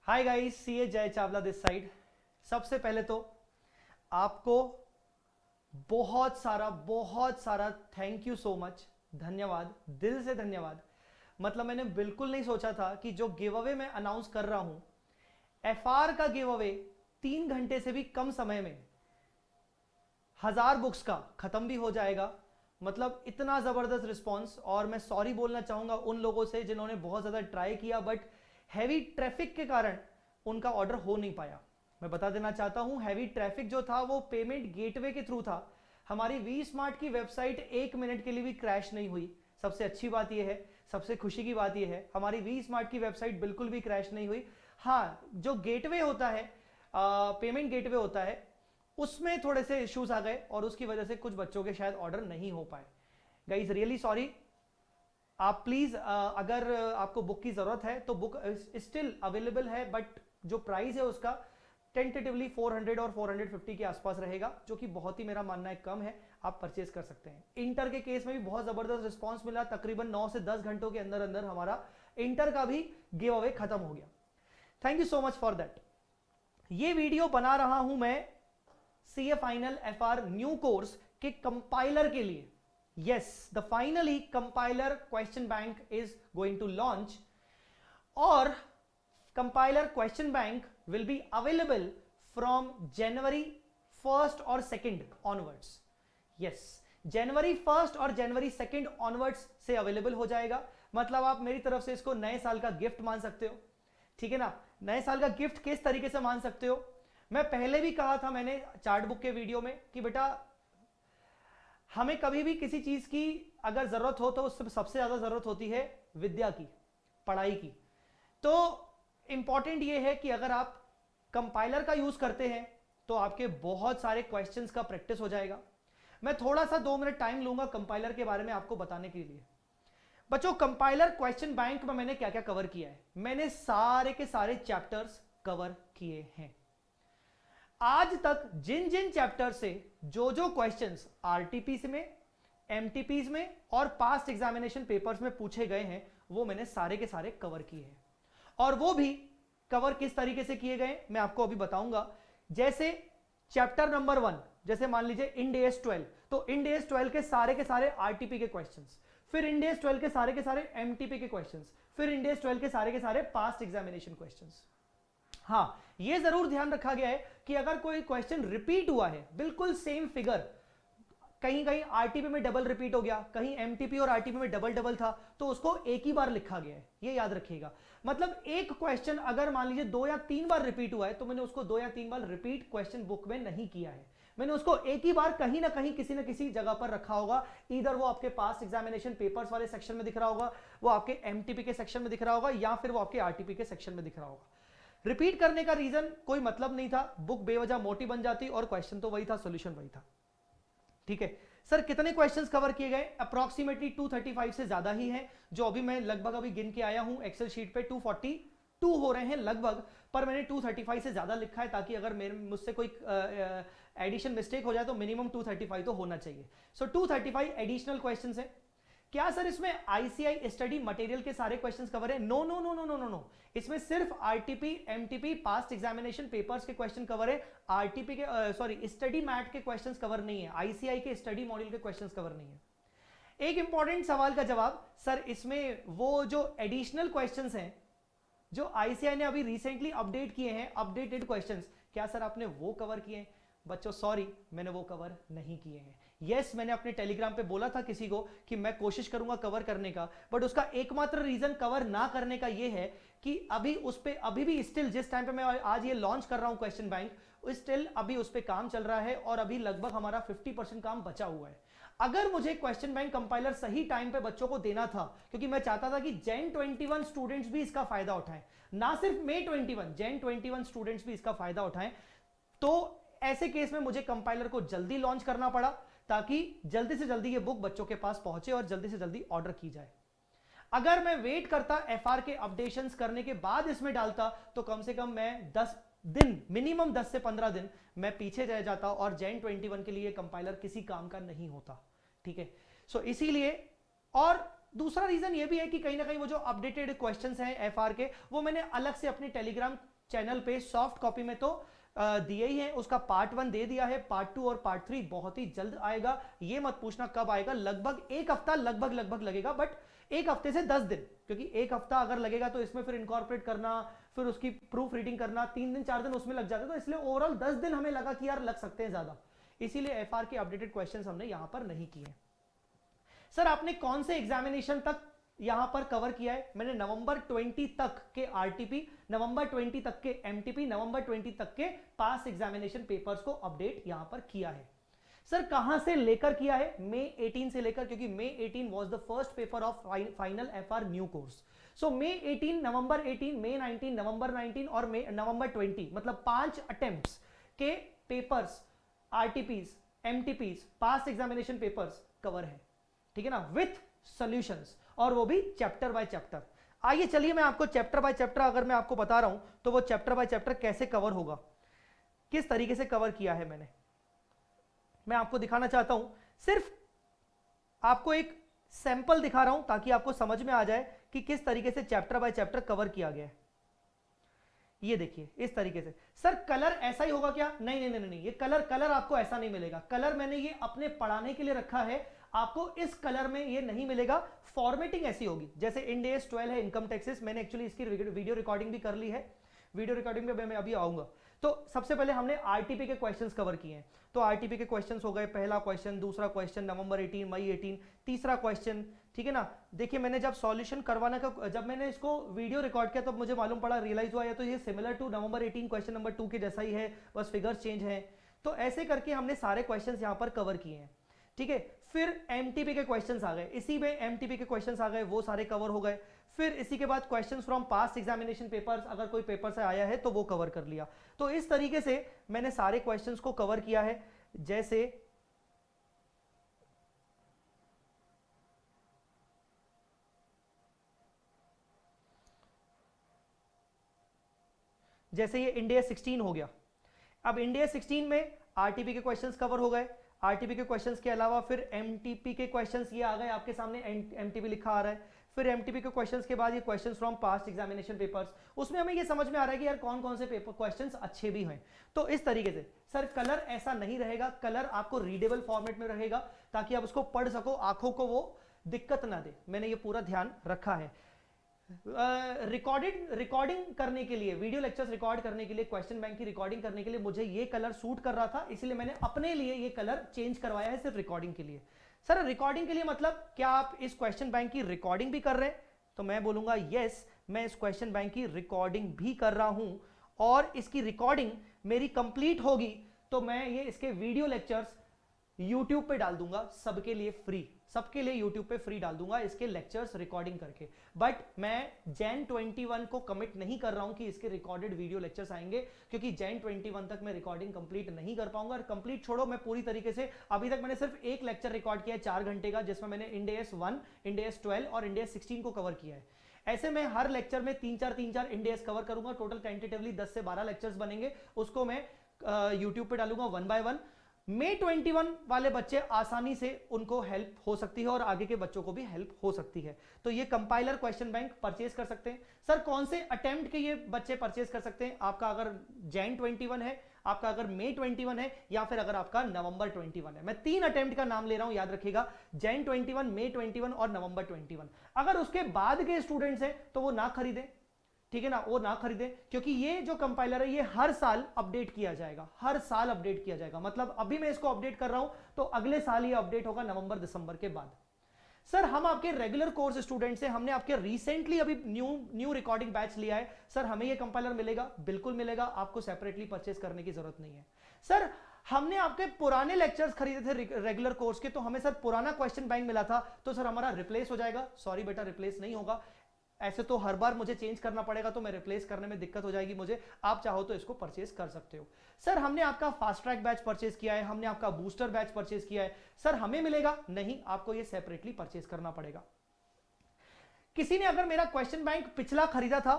Hi guys, CA जय Chawla this side. सबसे पहले तो आपको बहुत सारा थैंक यू सो मच, धन्यवाद, दिल से धन्यवाद। मतलब मैंने बिल्कुल नहीं सोचा था कि जो गिव अवे मैं अनाउंस कर रहा हूं, एफआर का गिव अवे 3 घंटे से भी कम समय में 1000 बुक्स का खत्म भी हो जाएगा। मतलब इतना जबरदस्त रिस्पॉन्स। और मैं सॉरी बोलना चाहूंगा उन लोगों से जिन्होंने बहुत ज्यादा ट्राई किया बट हैवी ट्रैफिक के कारण उनका ऑर्डर हो नहीं पाया। मैं बता देना चाहता हूं, हैवी ट्रैफिक जो था वो पेमेंट गेटवे के थ्रू था। हमारी वी स्मार्ट की वेबसाइट 1 मिनट के लिए भी क्रैश नहीं हुई। सबसे अच्छी बात यह है, सबसे खुशी की बात यह है, हमारी वी स्मार्ट की वेबसाइट बिल्कुल भी क्रैश नहीं हुई। हाँ, जो गेटवे होता है, पेमेंट गेटवे होता है, उसमें थोड़े से इश्यूज आ गए और उसकी वजह से कुछ बच्चों के शायद ऑर्डर नहीं हो पाए। Guys really sorry. आप प्लीज अगर आपको बुक की जरूरत है तो बुक स्टिल अवेलेबल है, बट जो प्राइस है उसका टेंटेटिवली 400 और 450 के आसपास रहेगा, जो कि बहुत ही मेरा मानना है कम है। आप परचेज कर सकते हैं। इंटर के केस में भी बहुत जबरदस्त रिस्पांस मिला। तकरीबन 9 से 10 घंटों के अंदर अंदर हमारा इंटर का भी गिव अवे खत्म हो गया। Thank you so much for that. ये वीडियो बना रहा हूं मैं CA final FR new course के कंपाइलर के लिए। Yes, the finally compiler question bank is going to launch, और compiler question bank will be available from January 1st और 2nd ऑनवर्ड्स। यस, जनवरी 1st और जनवरी 2nd ऑनवर्ड्स से available हो जाएगा। मतलब आप मेरी तरफ से इसको नए साल का गिफ्ट मान सकते हो। ठीक है ना? नए साल का गिफ्ट किस तरीके से मान सकते हो? मैं पहले भी कहा था मैंने चार्ट बुक के वीडियो में कि बेटा, हमें कभी भी किसी चीज की अगर जरूरत हो तो उससे सबसे ज्यादा जरूरत होती है विद्या की, पढ़ाई की। तो इंपॉर्टेंट ये है कि अगर आप कंपाइलर का यूज करते हैं तो आपके बहुत सारे क्वेश्चंस का प्रैक्टिस हो जाएगा। मैं थोड़ा सा 2 मिनट टाइम लूंगा कंपाइलर के बारे में आपको बताने के लिए। बच्चों, कंपाइलर क्वेश्चन बैंक में मैंने क्या क्या कवर किया है? मैंने सारे के सारे चैप्टर्स कवर किए हैं। आज तक जिन जिन चैप्टर से जो जो क्वेश्चंस आरटीपीस में, एमटीपीस में और पास्ट एग्जामिनेशन पेपर्स में पूछे गए हैं, वो मैंने सारे के सारे कवर किए हैं। और वो भी कवर किस तरीके से किए गए मैं आपको अभी बताऊंगा। जैसे चैप्टर नंबर 1, जैसे मान लीजिए इंड एस 12, तो इंड एस 12 के सारे आरटीपी के क्वेश्चंस, फिर इंड एस 12 के सारे एमटीपी के क्वेश्चंस, फिर इंड एस 12 के सारे पास्ट एग्जामिनेशन क्वेश्चंस। हां, यह जरूर ध्यान रखा गया है कि अगर कोई क्वेश्चन रिपीट हुआ है, बिल्कुल सेम फिगर, कहीं कहीं आरटीपी में डबल रिपीट हो गया, कहीं एमटीपी और आरटीपी में डबल डबल था, तो उसको एक ही बार लिखा गया है। ये याद रखिएगा। मतलब एक क्वेश्चन अगर मान लीजिए 2 या 3 बार रिपीट हुआ है, तो मैंने उसको 2 या 3 बार रिपीट क्वेश्चन बुक में नहीं किया है। मैंने उसको एक ही बार कहीं ना कहीं किसी ना किसी जगह पर रखा होगा। इधर वो आपके पास्ट एग्जामिनेशन पेपर्स वाले सेक्शन में दिख रहा होगा, वो आपके एमटीपी के सेक्शन में दिख रहा होगा, या फिर वो आपके आरटीपी के सेक्शन में दिख रहा होगा। रिपीट करने का रीजन कोई मतलब नहीं था, बुक बेवजह मोटी बन जाती और क्वेश्चन तो वही था, सॉल्यूशन वही था। ठीक है सर, कितने क्वेश्चंस कवर किए गए? अप्रॉक्सीमेटली 235 से ज्यादा ही हैं, जो अभी मैं लगभग अभी गिन के आया हूं एक्सेल शीट पे 242 हो रहे हैं लगभग, पर मैंने 235 से ज्यादा लिखा है ताकि अगर मेरे मुझसे कोई एडिशन मिस्टेक हो जाए तो मिनिमम 235 तो होना चाहिए। सो 235 एडिशनल क्वेश्चंस है। क्या सर इसमें आईसीआई स्टडी मटेरियल के सारे क्वेश्चंस कवर है? No no no no no no no, इसमें सिर्फ RTP, MTP, past examination papers के क्वेश्चन कवर है। आरटीपी के सॉरी स्टडी मैट के क्वेश्चंस कवर नहीं है, आईसीआई के स्टडी मॉड्यूल के क्वेश्चंस कवर नहीं है। एक इंपॉर्टेंट सवाल का जवाब, सर इसमें वो जो एडिशनल क्वेश्चंस हैं जो आईसीआई ने अभी रिसेंटली अपडेट किए हैं, अपडेटेड क्वेश्चंस, क्या सर आपने वो कवर किए हैं? बच्चों सॉरी, मैंने वो कवर नहीं किए हैं। यस, मैंने अपने टेलीग्राम पे बोला था किसी को कि मैं कोशिश करूंगा कवर करने का, बट उसका एकमात्र रीजन कवर ना करने का ये है कि अभी उस पे अभी भी स्टिल जिस टाइम पे मैं आज ये लॉन्च कर रहा हूं क्वेश्चन बैंक, स्टिल अभी उस पे काम चल रहा है और अभी लगभग हमारा 50% काम बचा हुआ है। अगर मुझे क्वेश्चन बैंक कंपाइलर सही टाइम पे बच्चों को देना था, क्योंकि मैं चाहता था कि जैन 21 स्टूडेंट्स भी इसका फायदा उठाएं, ना सिर्फ मे 21, जैन 21 स्टूडेंट्स भी इसका फायदा उठाएं, तो ऐसे केस में मुझे कंपाइलर को जल्दी लॉन्च करना पड़ा ताकि जल्दी से जल्दी ये बुक बच्चों के पास पहुंचे और जल्दी से जल्दी ऑर्डर की जाए। अगर मैं वेट करता एफआर के अपडेशंस करने के बाद इसमें डालता, तो कम से कम मैं 10 दिन, मिनिमम 10 से 15 दिन मैं पीछे रह जाता और जैन 21 के लिए कंपाइलर किसी काम का नहीं होता। ठीक है, सो इसीलिए, और दूसरा रीजन ये भी है कि कहीं ना कहीं वो जो अपडेटेड क्वेश्चंस हैं एफआर के, वो मैंने अलग से अपनी टेलीग्राम चैनल पे सॉफ्ट कॉपी में तो दिए ही हैं, उसका पार्ट 1 दे दिया है, पार्ट 2 और पार्ट 3 बहुत ही जल्द आएगा। ये मत पूछना कब आएगा, लगभग एक हफ्ता लगभग लगेगा, बट एक हफ्ते से 10 दिन, क्योंकि एक हफ्ता अगर लगेगा तो इसमें फिर इनकॉर्पोरेट करना, फिर उसकी प्रूफ रीडिंग करना, 3 दिन 4 दिन उसमें लग जाते हैं, तो इसलिए ओवरऑल 10 दिन हमें लगा कि यार लग सकते हैं ज्यादा, इसीलिए एफआर के अपडेटेड क्वेश्चंस हमने यहां पर नहीं किए। सर आपने कौन से एग्जामिनेशन तक यहां पर कवर किया है? मैंने नवंबर 20 तक के आरटीपी, नवंबर 20 तक के एमटीपी, नवंबर 20 तक के पास एग्जामिनेशन पेपर्स को अपडेट यहां पर किया है। सर कहां से लेकर किया है? मई 18 से लेकर, क्योंकि May 18 was the first paper of final FR new course. So May 18, November 18, May 19, November 19 और नवंबर 20, मतलब 5 अटेम्प्ट्स के papers, RTPs, MTPs, past examination papers cover है, ठीक है ना, विथ सॉल्यूशंस, और वो भी चैप्टर बाय चैप्टर। आइए चलिए मैं आपको चैप्टर बाय चैप्टर अगर मैं आपको बता रहा हूं तो वो चैप्टर बाय चैप्टर कैसे कवर होगा, किस तरीके से कवर किया है मैंने, मैं आपको दिखाना चाहता हूं। सिर्फ आपको एक सैंपल दिखा रहा हूं ताकि आपको समझ में आ जाए कि किस तरीके से चैप्टर बाय चैप्टर कवर किया गया है। ये देखिए इस तरीके से। सर कलर ऐसा ही होगा क्या? नहीं नहीं नहीं नहीं, ये कलर आपको ऐसा नहीं मिलेगा। कलर मैंने ये अपने पढ़ाने के लिए रखा है, आपको इस कलर में ये नहीं मिलेगा। फॉर्मेटिंग ऐसी होगी जैसे इंड एस 12 है, इनकम टैक्सेस, मैंने एक्चुअली इसकी वीडियो रिकॉर्डिंग भी कर ली है, वीडियो रिकॉर्डिंग पे मैं अभी आऊंगा। तो सबसे पहले हमने आरटीपी के क्वेश्चंस कवर किए हैं, तो आरटीपी के क्वेश्चंस हो गए, पहला क्वेश्चन, दूसरा क्वेश्चन नवंबर 18, मई 18, तीसरा क्वेश्चन, ठीक है ना। देखिए मैंने जब सॉल्यूशन करवाने का, जब मैंने इसको वीडियो रिकॉर्ड किया तो मुझे मालूम पड़ा, रियलाइज हुआ, या तो ये similar to November 18 question number 2 के जैसा ही है, बस फिगर्स चेंज है। तो ऐसे करके हमने सारे क्वेश्चंस यहां पर कवर किए हैं, ठीक है। फिर एमटीपी के क्वेश्चंस आ गए, इसी में एमटीपी के क्वेश्चंस आ गए, वो सारे कवर हो गए। फिर इसी के बाद questions from past examination papers, अगर कोई पेपर से आया है तो वो कवर कर लिया। तो इस तरीके से मैंने सारे क्वेश्चंस को कवर किया है। जैसे ये इंडिया 16 हो गया। अब इंडिया 16 में आरटीपी के क्वेश्चंस कवर हो गए। आरटीपी के क्वेश्चंस के अलावा फिर एमटीपी के क्वेश्चंस ये आ गए आपके सामने, एमटीपी लिखा आ रहा है। फिर एमटीपी के क्वेश्चंस के बाद ये questions from past examination papers, उसमें हमें ये समझ में आ रहा है कि यार कौन कौन से पेपर क्वेश्चंस अच्छे भी हैं। तो इस तरीके से सर कलर ऐसा नहीं रहेगा, कलर आपको रीडेबल फॉर्मेट में रहेगा ताकि आप उसको पढ़ सको, आंखों को वो दिक्कत ना दे। मैंने ये पूरा ध्यान रखा है। रिकॉर्डिंग करने के लिए, वीडियो लेक्चर्स रिकॉर्ड करने के लिए, क्वेश्चन बैंक की रिकॉर्डिंग करने के लिए मुझे ये कलर सूट कर रहा था, इसलिए मैंने अपने लिए ये कलर चेंज करवाया है सिर्फ रिकॉर्डिंग के लिए। सर रिकॉर्डिंग के लिए मतलब क्या आप इस क्वेश्चन बैंक की रिकॉर्डिंग भी कर रहे हैं? तो मैं बोलूंगा यस, मैं इस क्वेश्चन बैंक की रिकॉर्डिंग भी कर रहा हूं, और इसकी रिकॉर्डिंग मेरी कंप्लीट होगी तो मैं ये इसके वीडियो लेक्चर्स YouTube पे डाल दूंगा सबके लिए फ्री, सबके लिए YouTube पे फ्री डाल दूंगा इसके लेक्चर्स रिकॉर्डिंग करके। बट मैं जैन 21 को कमिट नहीं कर रहा हूं कि इसके रिकॉर्डेड वीडियो लेक्चर्स आएंगे, क्योंकि जैन 21 तक मैं रिकॉर्डिंग कंप्लीट नहीं कर पाऊंगा। और कंप्लीट छोड़ो, मैं पूरी तरीके से अभी तक मैंने सिर्फ एक लेक्चर रिकॉर्ड किया है 4 घंटे का, जिसमें मैंने इंड एस 1, इंड एस 12 और इंड एस 16 को कवर किया है। ऐसे मैं हर लेक्चर में 3-4 इंड एस कवर करूंगा, टोटल टेंटेटिवली 10 से 12 लेक्चर्स बनेंगे, उसको मैं यूट्यूब पे डालूंगा 1 बाय 1। May 21 वाले बच्चे आसानी से उनको हेल्प हो सकती है और आगे के बच्चों को भी हेल्प हो सकती है। तो ये कंपाइलर क्वेश्चन बैंक परचेज कर सकते हैं। सर कौन से अटेम्प्ट के ये बच्चे परचेज कर सकते हैं? आपका अगर जैन 21 है, आपका अगर May 21 है, या फिर अगर आपका नवंबर 21 है। मैं 3 अटेम्प्ट का नाम ले रहा हूं, याद रखिएगा, जैन 21, May 21 और नवंबर 21। अगर उसके बाद के स्टूडेंट्स हैं तो वो ना खरीदें, ठीक है ना, वो ना खरीदें, क्योंकि ये जो कंपाइलर है ये हर साल अपडेट किया जाएगा, हर साल अपडेट किया जाएगा। मतलब अभी मैं इसको अपडेट कर रहा हूं तो अगले साल ये अपडेट होगा नवंबर दिसंबर के बाद। सर हम आपके रेगुलर कोर्स स्टूडेंट्स हैं, हमने आपके रिसेंटली अभी न्यू रिकॉर्डिंग बैच लिया है, सर हमें ये कंपाइलर मिलेगा? बिल्कुल मिलेगा, आपको सेपरेटली परचेस करने की जरूरत नहीं है। सर हमने आपके पुराने लेक्चर्स खरीदे थे रेगुलर कोर्स के, तो हमें सर पुराना क्वेश्चन बैंक मिला था, तो सर हमारा रिप्लेस हो जाएगा? सॉरी बेटा, रिप्लेस नहीं होगा। ऐसे तो हर बार मुझे चेंज करना पड़ेगा, तो मैं रिप्लेस करने में दिक्कत हो जाएगी मुझे। आप चाहो तो इसको परचेज कर सकते हो। सर हमने आपका फास्ट ट्रैक बैच परचेज किया है, हमने आपका बूस्टर बैच परचेज किया है, सर हमें मिलेगा? नहीं, आपको ये सेपरेटली परचेज करना पड़ेगा। किसी ने अगर मेरा क्वेश्चन बैंक पिछला खरीदा था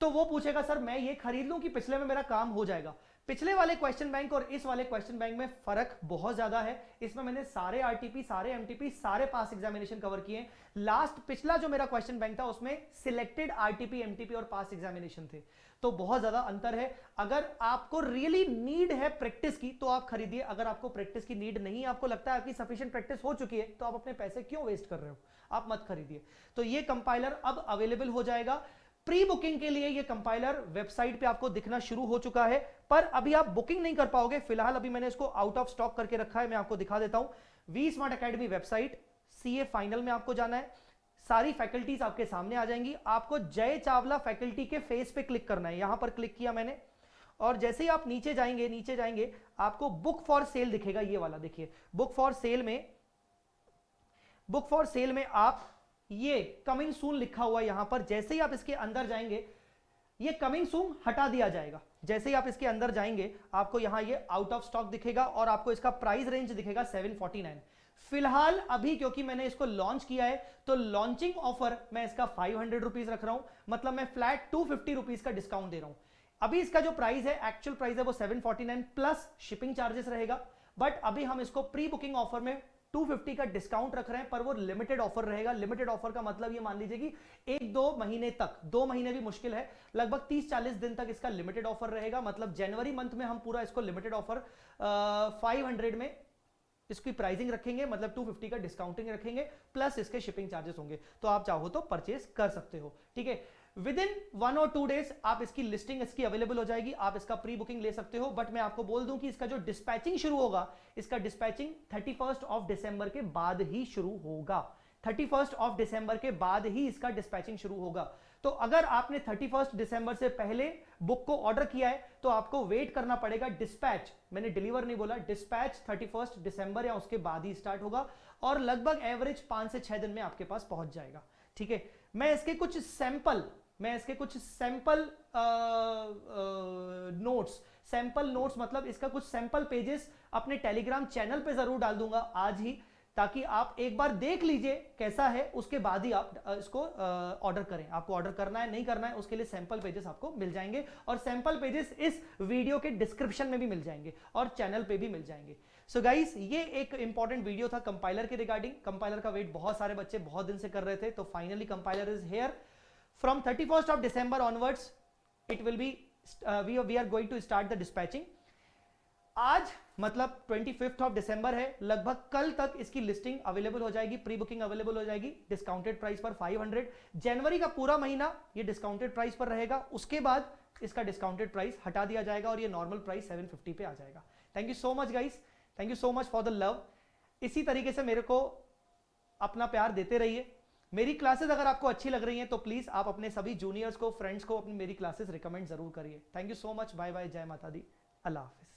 तो वो पूछेगा सर मैं ये खरीद लूं कि पिछले में मेरा काम हो जाएगा? पिछले वाले क्वेश्चन बैंक और इस वाले क्वेश्चन बैंक में फर्क बहुत ज्यादा है। इसमें मैंने सारे आरटीपी, सारे एमटीपी, सारे पास एग्जामिनेशन कवर किए। लास्ट पिछला जो मेरा क्वेश्चन बैंक था उसमें सिलेक्टेड आरटीपी, एमटीपी और पास एग्जामिनेशन थे, तो बहुत ज्यादा अंतर है। अगर आपको रियली नीड है प्रैक्टिस की तो आप खरीदिए, अगर आपको प्रैक्टिस की नीड नहीं है, आपको लगता है आपकी सफिशिएंट प्रैक्टिस हो चुकी है, तो आप अपने पैसे क्यों वेस्ट कर रहे हो, आप मत खरीदिए। तो ये कंपाइलर अब अवेलेबल हो जाएगा। प्री बुकिंग के लिए ये कंपाइलर वेबसाइट पे आपको दिखना शुरू हो चुका है, पर अभी आप बुकिंग नहीं कर पाओगे। फिलहाल अभी मैंने इसको आउट ऑफ स्टॉक करके रखा है, मैं आपको दिखा देता हूं। V Smart Academy website, CA final में आपको जाना है, सारी फैकल्टीज आपके सामने आ जाएंगी। आपको जय चावला फैकल्टी के फेस पे क्लिक करना है, यहां पर क्लिक किया मैंने, और जैसे ही आप नीचे जाएंगे आपको बुक फॉर सेल दिखेगा, ये वाला देखिए। बुक फॉर सेल में आप ये कमिंग सून लिखा हुआ यहां पर, जैसे ही आप इसके अंदर जाएंगे ये कमिंग सून हटा दिया जाएगा। जैसे ही आप इसके अंदर जाएंगे आपको यहां ये आउट ऑफ स्टॉक दिखेगा और आपको इसका प्राइस रेंज दिखेगा 749। फिलहाल अभी क्योंकि मैंने इसको लॉन्च किया है तो लॉन्चिंग ऑफर मैं इसका 500 रुपीज रख रहा हूं, मतलब मैं फ्लैट 250 रुपीज का डिस्काउंट दे रहा हूं। अभी इसका जो प्राइस है, एक्चुअल प्राइस है वो 749 प्लस शिपिंग चार्जेस रहेगा, बट अभी हम इसको प्री बुकिंग ऑफर में 250 का डिस्काउंट रख रहे हैं, पर वो लिमिटेड ऑफर रहेगा। लिमिटेड ऑफर का मतलब ये मान लीजिए कि 1-2 महीने तक, 2 महीने भी मुश्किल है, लगभग 30-40 दिन तक इसका लिमिटेड ऑफर रहेगा। मतलब जनवरी मंथ में हम पूरा इसको लिमिटेड ऑफर 500 में इसकी प्राइसिंग रखेंगे, मतलब 250 का डिस्काउंटिंग रखेंगे, प्लस इसके शिपिंग चार्जेस होंगे। तो आप चाहो तो परचेज कर सकते हो, ठीक है। विद इन 1 और 2 डेज आप इसकी लिस्टिंग इसकी अवेलेबल हो जाएगी, आप इसका प्री बुकिंग ले सकते हो। बट मैं आपको बोल दूं कि इसका जो डिस्पैचिंग शुरू होगा, इसका डिस्पैचिंग 31 ऑफ दिसंबर के बाद ही शुरू होगा। 31 ऑफ दिसंबर के बाद ही इसका डिस्पैचिंग शुरू होगा। तो अगर आपने 31 दिसंबर से पहले बुक को ऑर्डर किया है तो आपको वेट करना पड़ेगा। डिस्पैच, मैंने डिलीवर नहीं बोला, डिस्पैच 31 दिसंबर या उसके बाद ही स्टार्ट होगा और लगभग एवरेज 5 से 6 दिन में आपके पास पहुंच जाएगा, ठीक है। मैं इसके कुछ सैंपल नोट्स मतलब इसका कुछ सैंपल पेजेस अपने टेलीग्राम चैनल पे जरूर डाल दूंगा आज ही, ताकि आप एक बार देख लीजिए कैसा है, उसके बाद ही आप इसको ऑर्डर करें। आपको ऑर्डर करना है नहीं करना है उसके लिए सैंपल पेजेस आपको मिल जाएंगे, और सैंपल पेजेस इस वीडियो के डिस्क्रिप्शन में भी मिल जाएंगे और चैनल पे भी मिल जाएंगे। सो गाइस, ये एक इंपॉर्टेंट वीडियो था कंपाइलर के रिगार्डिंग। कंपाइलर का वेट बहुत सारे बच्चे बहुत दिन से कर रहे थे, तो finally compiler is here. From 31st of December onwards it will be we are going to start the dispatching. आज मतलब 25 ऑफ दिसंबर है, लगभग कल तक इसकी लिस्टिंग अवेलेबल हो जाएगी, प्री बुकिंग अवेलेबल हो जाएगी डिस्काउंटेड प्राइस पर 500। जनवरी का पूरा महीना ये डिस्काउंटेड प्राइस पर रहेगा, उसके बाद इसका डिस्काउंटेड प्राइस हटा दिया जाएगा और ये नॉर्मल प्राइस 750 पे आ जाएगा। Thank you so much guys, thank you so much for the love. इसी तरीके से मेरे को अपना प्यार देते रहिए। मेरी क्लासेस अगर आपको अच्छी लग रही हैं तो प्लीज आप अपने सभी जूनियर्स को, फ्रेंड्स को अपनी मेरी क्लासेस रिकमेंड जरूर करिए। Thank you so much, bye bye, जय माता दी, अल्लाह हाफिज।